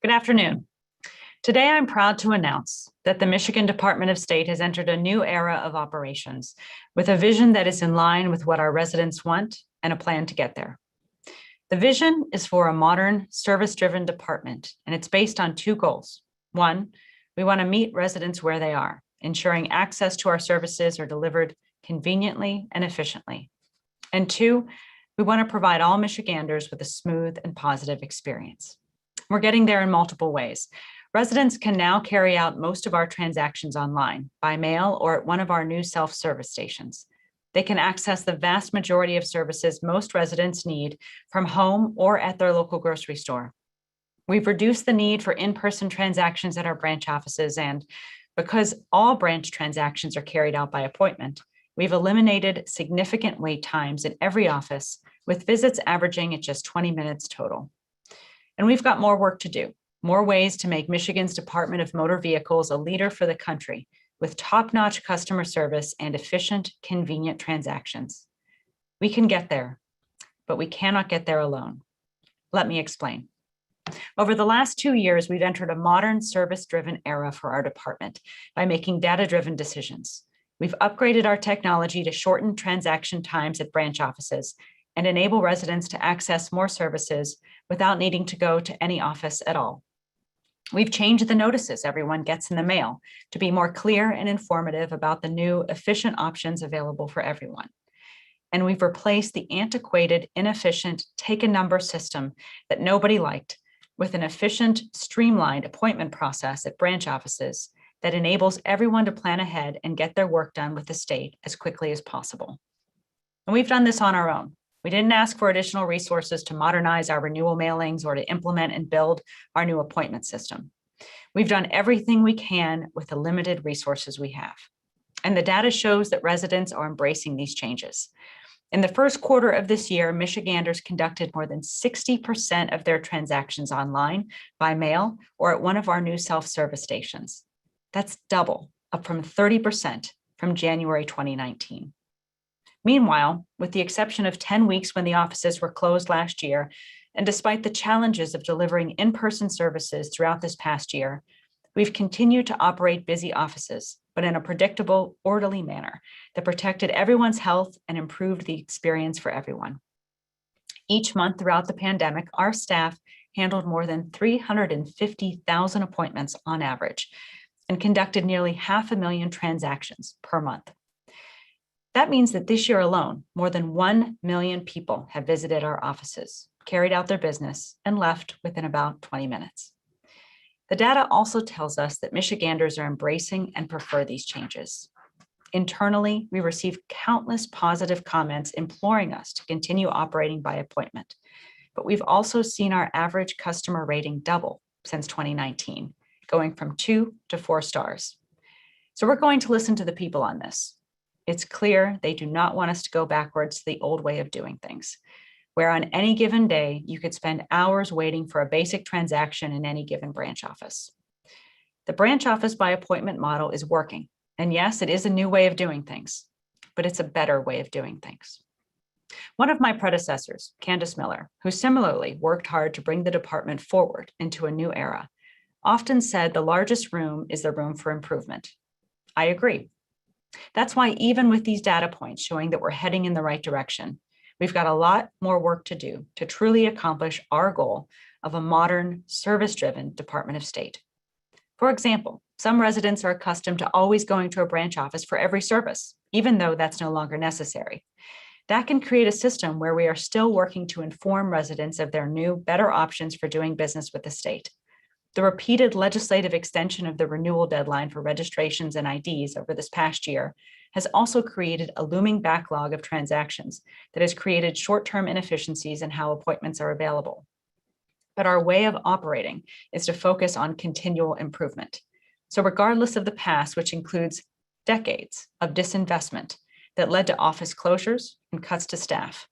Good afternoon. Today, I'm proud to announce that the Michigan Department of State has entered a new era of operations with a vision that is in line with what our residents want and a plan to get there. The vision is for a modern, service-driven department, and it's based on two goals. One, we want to meet residents where they are, ensuring access to our services are delivered conveniently and efficiently. And two, we want to provide all Michiganders with a smooth and positive experience. We're getting there in multiple ways. Residents can now carry out most of our transactions online, by mail, or at one of our new self-service stations. They can access the vast majority of services most residents need from home or at their local grocery store. We've reduced the need for in-person transactions at our branch offices, and because all branch transactions are carried out by appointment, we've eliminated significant wait times in every office, with visits averaging at just 20 minutes total. And we've got more work to do, more ways to make Michigan's Department of Motor Vehicles a leader for the country with top-notch customer service and efficient, convenient transactions. We can get there, but we cannot get there alone. Let me explain. Over the last 2 years, we've entered a modern service-driven era for our department by making data-driven decisions. We've upgraded our technology to shorten transaction times at branch offices and enable residents to access more services without needing to go to any office at all. We've changed the notices everyone gets in the mail to be more clear and informative about the new efficient options available for everyone. And we've replaced the antiquated, inefficient take-a-number system that nobody liked with an efficient, streamlined appointment process at branch offices that enables everyone to plan ahead and get their work done with the state as quickly as possible. And we've done this on our own. We didn't ask for additional resources to modernize our renewal mailings or to implement and build our new appointment system. We've done everything we can with the limited resources we have. And the data shows that residents are embracing these changes. In the first quarter of this year, Michiganders conducted more than 60% of their transactions online, by mail, or at one of our new self-service stations. That's double, up from 30% from January 2019. Meanwhile, with the exception of 10 weeks when the offices were closed last year, and despite the challenges of delivering in-person services throughout this past year, we've continued to operate busy offices, but in a predictable, orderly manner that protected everyone's health and improved the experience for everyone. Each month throughout the pandemic, our staff handled more than 350,000 appointments on average and conducted nearly 500,000 transactions per month. That means that this year alone, more than 1 million people have visited our offices, carried out their business, and left within about 20 minutes. The data also tells us that Michiganders are embracing and prefer these changes. Internally, we receive countless positive comments imploring us to continue operating by appointment, but we've also seen our average customer rating double since 2019, going from 2 to 4 stars. So we're going to listen to the people on this. It's clear they do not want us to go backwards to the old way of doing things, where on any given day, you could spend hours waiting for a basic transaction in any given branch office. The branch office by appointment model is working. And yes, it is a new way of doing things, but it's a better way of doing things. One of my predecessors, Candace Miller, who similarly worked hard to bring the department forward into a new era, often said the largest room is the room for improvement. I agree. That's why even with these data points showing that we're heading in the right direction, we've got a lot more work to do to truly accomplish our goal of a modern, service-driven Department of State. For example, some residents are accustomed to always going to a branch office for every service, even though that's no longer necessary. That can create a system where we are still working to inform residents of their new, better options for doing business with the state. The repeated legislative extension of the renewal deadline for registrations and IDs over this past year has also created a looming backlog of transactions that has created short-term inefficiencies in how appointments are available. But our way of operating is to focus on continual improvement. So regardless of the past, which includes decades of disinvestment that led to office closures and cuts to staff,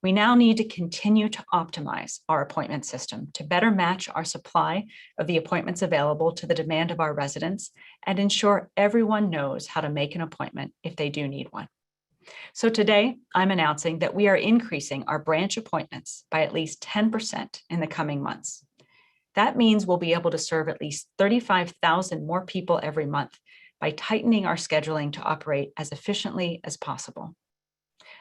we now need to continue to optimize our appointment system to better match our supply of the appointments available to the demand of our residents and ensure everyone knows how to make an appointment if they do need one. So today, I'm announcing that we are increasing our branch appointments by at least 10% in the coming months. That means we'll be able to serve at least 35,000 more people every month by tightening our scheduling to operate as efficiently as possible.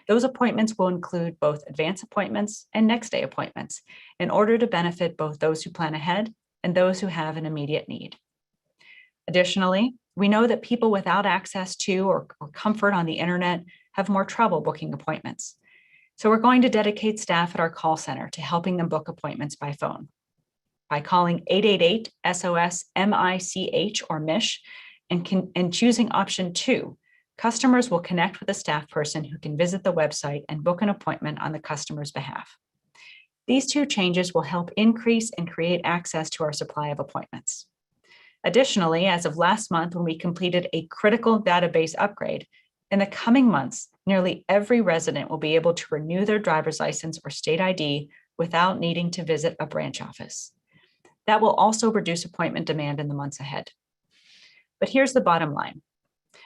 Those appointments will include both advance appointments and next day appointments in order to benefit both those who plan ahead and those who have an immediate need. Additionally, we know that people without access to or comfort on the internet have more trouble booking appointments. So we're going to dedicate staff at our call center to helping them book appointments by phone. By calling 888-SOS-MICH or MISH and choosing option 2, customers will connect with a staff person who can visit the website and book an appointment on the customer's behalf. These 2 changes will help increase and create access to our supply of appointments. Additionally, as of last month, when we completed a critical database upgrade, in the coming months, nearly every resident will be able to renew their driver's license or state ID without needing to visit a branch office. That will also reduce appointment demand in the months ahead. But here's the bottom line.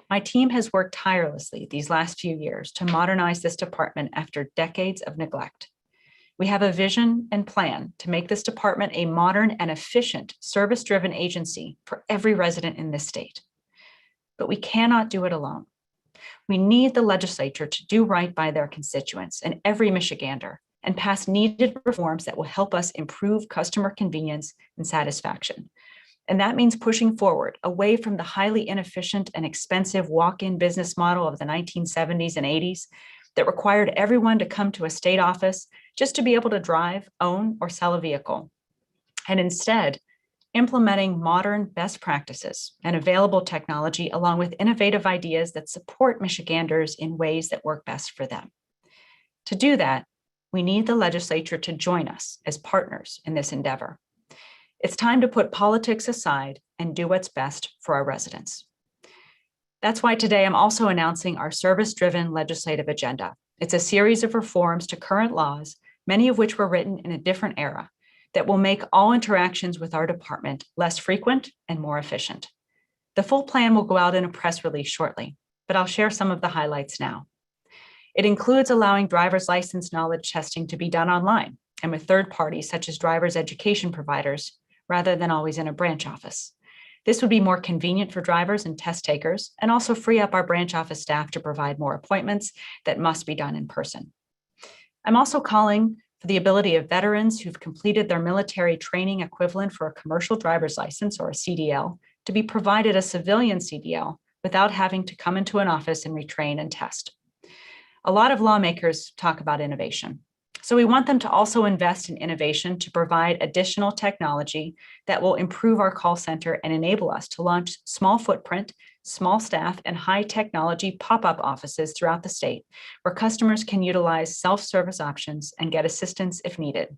My team has worked tirelessly these last few years to modernize this department after decades of neglect. We have a vision and plan to make this department a modern and efficient service-driven agency for every resident in this state. But we cannot do it alone. We need the legislature to do right by their constituents and every Michigander and pass needed reforms that will help us improve customer convenience and satisfaction. And that means pushing forward away from the highly inefficient and expensive walk-in business model of the 1970s and 80s that required everyone to come to a state office just to be able to drive, own, or sell a vehicle. And instead, implementing modern best practices and available technology along with innovative ideas that support Michiganders in ways that work best for them. To do that, we need the legislature to join us as partners in this endeavor. It's time to put politics aside and do what's best for our residents. That's why today I'm also announcing our service-driven legislative agenda. It's a series of reforms to current laws, many of which were written in a different era, that will make all interactions with our department less frequent and more efficient. The full plan will go out in a press release shortly, but I'll share some of the highlights now. It includes allowing driver's license knowledge testing to be done online and with third parties such as driver's education providers, rather than always in a branch office. This would be more convenient for drivers and test takers and also free up our branch office staff to provide more appointments that must be done in person. I'm also calling for the ability of veterans who've completed their military training equivalent for a commercial driver's license or a CDL to be provided a civilian CDL without having to come into an office and retrain and test. A lot of lawmakers talk about innovation. So we want them to also invest in innovation to provide additional technology that will improve our call center and enable us to launch small footprint, small staff, and high technology pop-up offices throughout the state where customers can utilize self-service options and get assistance if needed.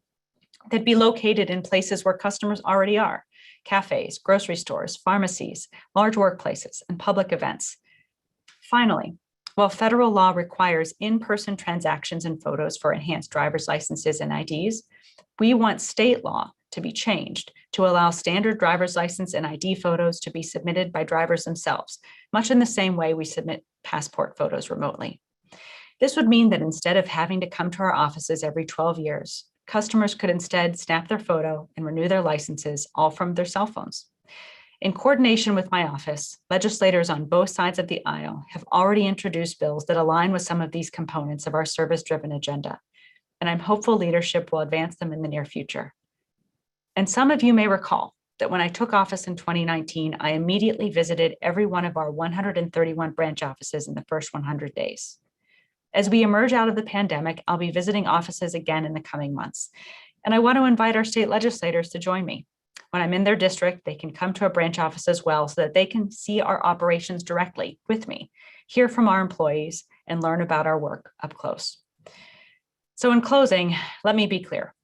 They'd be located in places where customers already are: cafes, grocery stores, pharmacies, large workplaces, and public events. Finally, while federal law requires in-person transactions and photos for enhanced driver's licenses and IDs, we want state law to be changed to allow standard driver's license and ID photos to be submitted by drivers themselves, much in the same way we submit passport photos remotely. This would mean that instead of having to come to our offices every 12 years, customers could instead snap their photo and renew their licenses all from their cell phones. In coordination with my office, legislators on both sides of the aisle have already introduced bills that align with some of these components of our service-driven agenda, and I'm hopeful leadership will advance them in the near future. And some of you may recall that when I took office in 2019, I immediately visited every one of our 131 branch offices in the first 100 days. As we emerge out of the pandemic, I'll be visiting offices again in the coming months, and I want to invite our state legislators to join me. When I'm in their district, they can come to a branch office as well so that they can see our operations directly with me, hear from our employees, and learn about our work up close. So in closing, let me be clear.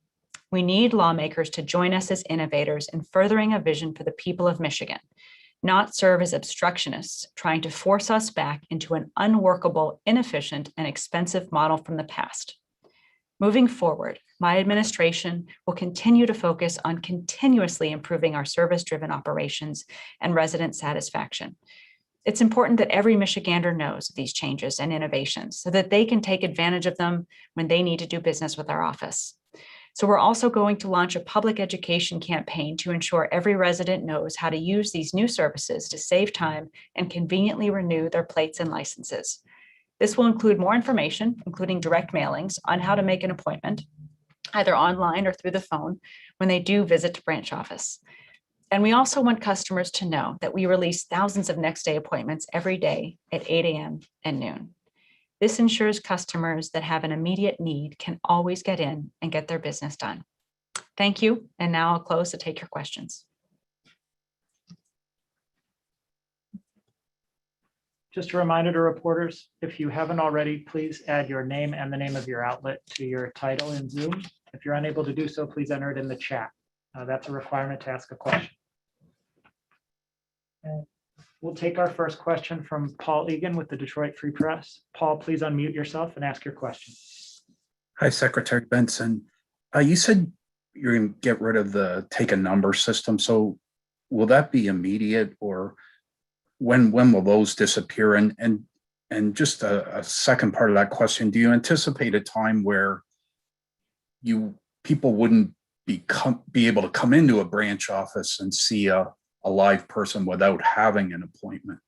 We need lawmakers to join us as innovators in furthering a vision for the people of Michigan, not serve as obstructionists trying to force us back into an unworkable, inefficient, and expensive model from the past. Moving forward, my administration will continue to focus on continuously improving our service-driven operations and resident satisfaction. It's important that every Michigander knows these changes and innovations so that they can take advantage of them when they need to do business with our office. So we're also going to launch a public education campaign to ensure every resident knows how to use these new services to save time and conveniently renew their plates and licenses. This will include more information, including direct mailings, on how to make an appointment, either online or through the phone, when they do visit the branch office. And we also want customers to know that we release thousands of next day appointments every day at 8 a.m. and noon. This ensures customers that have an immediate need can always get in and get their business done. Thank you. And now I'll close to take your questions. Just a reminder to reporters, if you haven't already, please add your name and the name of your outlet to your title in Zoom. If you're unable to do so, please enter it in the chat. That's a requirement to ask a question. And we'll take our first question from Paul Egan with the Detroit Free Press. Paul, please unmute yourself and ask your question. Hi, Secretary Benson. You said you're going to get rid of the take a number system. So will that be immediate, or when will those disappear? And just a second part of that question, do you anticipate a time where people wouldn't be able to come into a branch office and see a live person without having an appointment?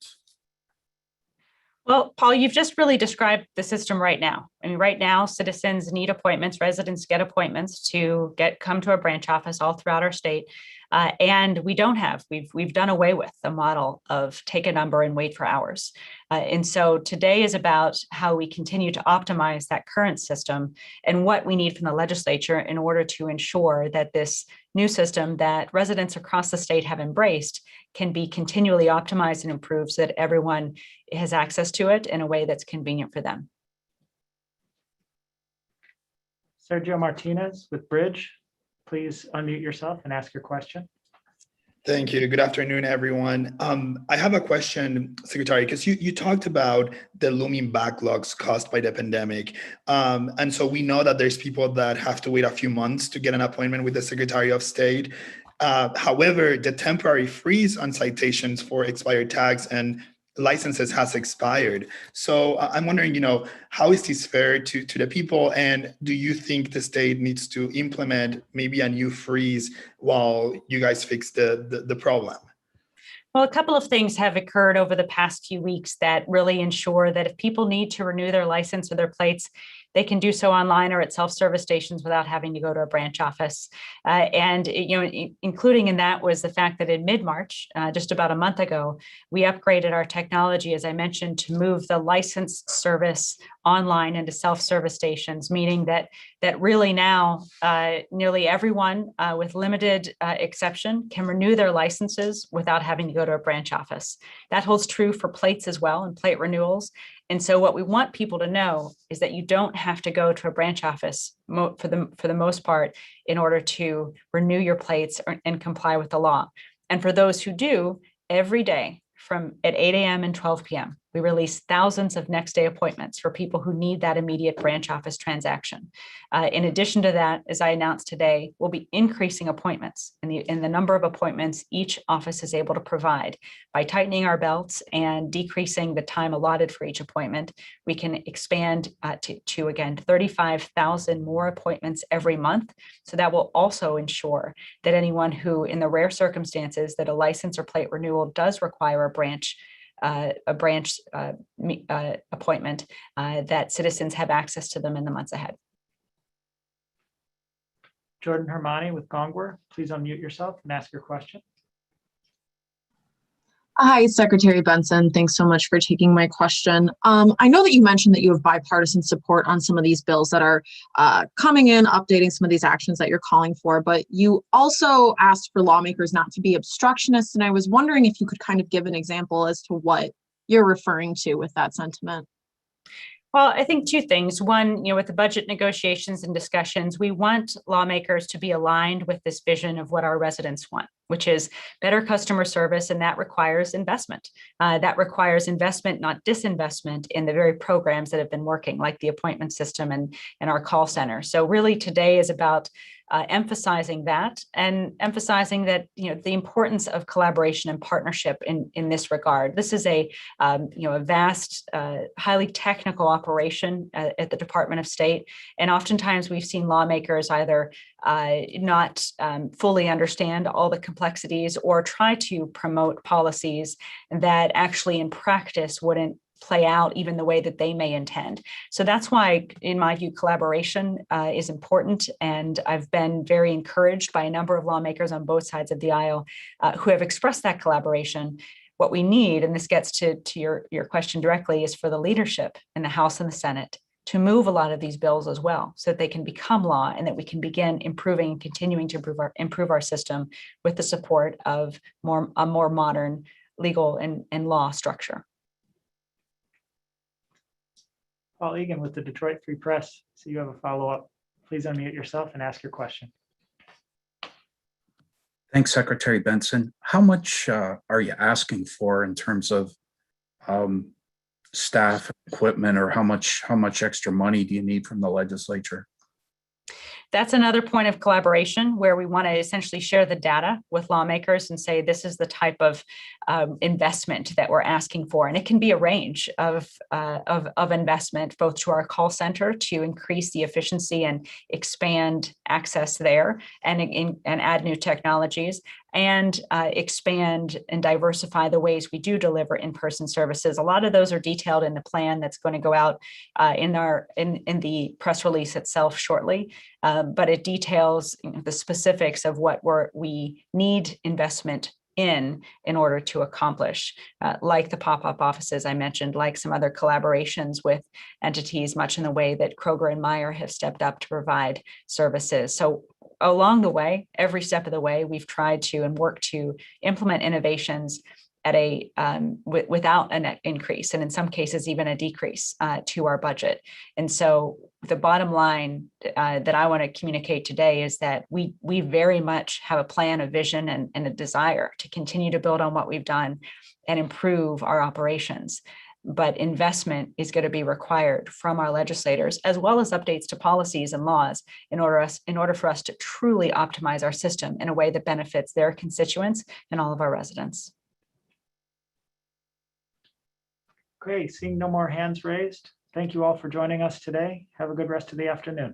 Well, Paul, you've just really described the system right now. I mean, right now, citizens need appointments, residents get appointments to come to a branch office all throughout our state. And we've done away with the model of take a number and wait for hours. And so today is about how we continue to optimize that current system and what we need from the legislature in order to ensure that this new system that residents across the state have embraced can be continually optimized and improved so that everyone has access to it in a way that's convenient for them. Sergio Martinez with Bridge, please unmute yourself and ask your question. Thank you. Good afternoon, everyone. I have a question, Secretary, because you talked about the looming backlogs caused by the pandemic. And so we know that there's people that have to wait a few months to get an appointment with the Secretary of State. However, the temporary freeze on citations for expired tags and licenses has expired. So I'm wondering, how is this fair to the people? And do you think the state needs to implement maybe a new freeze while you guys fix the problem? Well, a couple of things have occurred over the past few weeks that really ensure that if people need to renew their license or their plates, they can do so online or at self-service stations without having to go to a branch office. Including in that was the fact that in mid-March, just about a month ago, we upgraded our technology, as I mentioned, to move the license service online into self-service stations, meaning that really now nearly everyone, with limited exception, can renew their licenses without having to go to a branch office. That holds true for plates as well and plate renewals. And so what we want people to know is that you don't have to go to a branch office for the most part in order to renew your plates and comply with the law. And for those who do, every day from at 8 a.m. and 12 p.m., we release thousands of next day appointments for people who need that immediate branch office transaction. In addition to that, as I announced today, we'll be increasing appointments in the number of appointments each office is able to provide. By tightening our belts and decreasing the time allotted for each appointment, we can expand to again, 35,000 more appointments every month. So that will also ensure that anyone who, in the rare circumstances that a license or plate renewal does require a branch appointment, that citizens have access to them in the months ahead. Jordan Hermani with Gongwer, please unmute yourself and ask your question. Hi, Secretary Benson. Thanks so much for taking my question. I know that you mentioned that you have bipartisan support on some of these bills that are coming in, updating some of these actions that you're calling for, but you also asked for lawmakers not to be obstructionists. And I was wondering if you could kind of give an example as to what you're referring to with that sentiment. Well, I think two things. One, with the budget negotiations and discussions, we want lawmakers to be aligned with this vision of what our residents want, which is better customer service, and that requires investment. That requires investment, not disinvestment, in the very programs that have been working, like the appointment system and our call center. So really today is about emphasizing that and emphasizing that, the importance of collaboration and partnership in this regard. This is a vast, highly technical operation at the Department of State. And oftentimes we've seen lawmakers either not fully understand all the complexities or try to promote policies that actually in practice wouldn't play out even the way that they may intend. So that's why, in my view, collaboration is important. And I've been very encouraged by a number of lawmakers on both sides of the aisle who have expressed that collaboration. What we need, and this gets to your question directly, is for the leadership in the House and the Senate to move a lot of these bills as well, so that they can become law and that we can begin improving and continuing to improve our system with the support of a more modern legal and law structure. Paul Egan with the Detroit Free Press. So you have a follow-up. Please unmute yourself and ask your question. Thanks, Secretary Benson. How much are you asking for in terms of staff, equipment, or how much extra money do you need from the legislature? That's another point of collaboration where we want to essentially share the data with lawmakers and say, this is the type of investment that we're asking for. And it can be a range of investment, both to our call center to increase the efficiency and expand access there and add new technologies, and expand and diversify the ways we do deliver in-person services. A lot of those are detailed in the plan that's going to go out in the press release itself shortly. But it details the specifics of what we need investment in order to accomplish, like the pop-up offices I mentioned, like some other collaborations with entities, much in the way that Kroger and Meijer have stepped up to provide services. So along the way, every step of the way, we've tried to and worked to implement innovations at without a net increase, and in some cases even a decrease to our budget. And so the bottom line that I want to communicate today is that we very much have a plan, a vision, and a desire to continue to build on what we've done and improve our operations. But investment is going to be required from our legislators, as well as updates to policies and laws in order for us to truly optimize our system in a way that benefits their constituents and all of our residents. Okay, seeing no more hands raised. Thank you all for joining us today. Have a good rest of the afternoon.